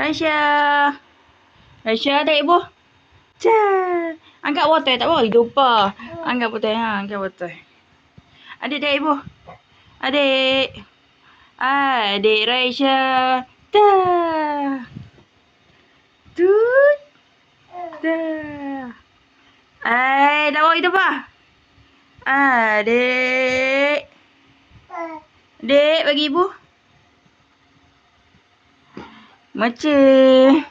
Raisya. Raisya adik ibu. Cah. Angkat botol tak boleh lupa. Angkat botol ha, angkat botol. Adik ibu. Adik. Adik Raisya. Dah. Tut. Dah. Tak boleh hidup ah. Adik. Adik bagi ibu. Macam.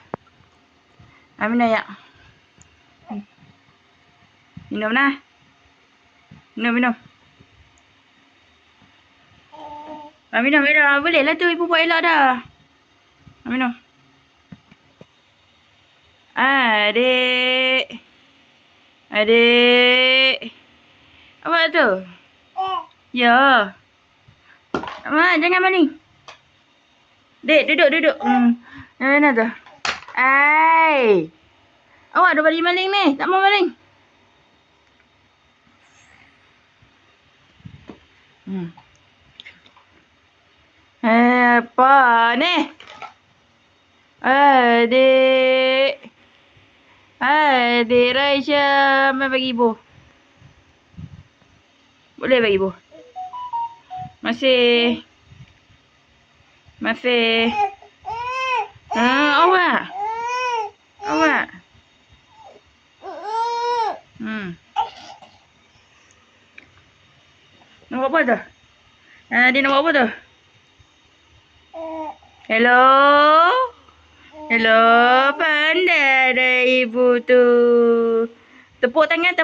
Minum ya. Minum nah. Minum. Minum. Boleh lah tu ibu buat elok dah. Minum. Adik. Apa tu? Ya. Jangan maling. Dek, duduk. Mana tu? Awak dah balik maling ni. Tak mau maling. Apa ni? Adik Raisya. Mai bagi ibu. Boleh bagi ibu? Masih. Awak. Nak buat apa tu? Dia nak buat apa tu? Hello, pandai dah ibu tu. Tepuk tangan.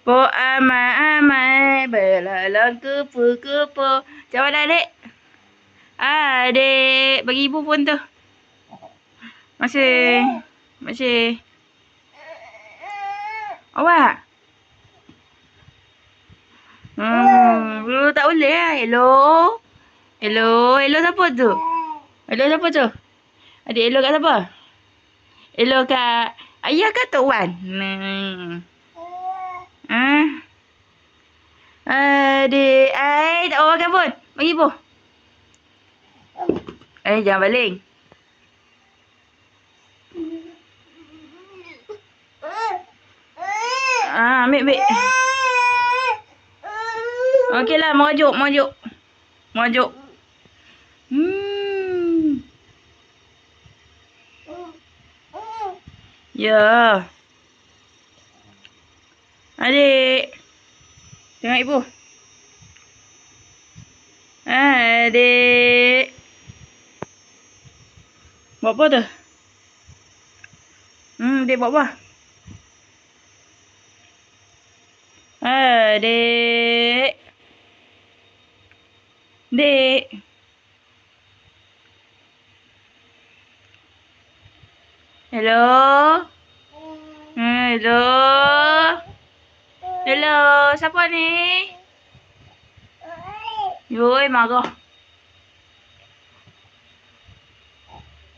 Pok amai, belalang kupu-kupu. Jawab dah, adik. Adik, bagi ibu pun tu. Masih. Awak. Tak boleh lah. Hello, siapa tu? Adik hello kat siapa? Hello kat ayah ke Tok Wan? Adik, tak mau makan pun. Bagi ibu. Jangan baling. Ambil. Okeylah, merajuk. Ya. Adik. Tengok ibu. Adik. Buat apa tu? Dia buat apa? Adik. Dek. Hello. Siapa ni? Yoi, marah.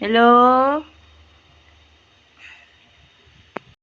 Hello.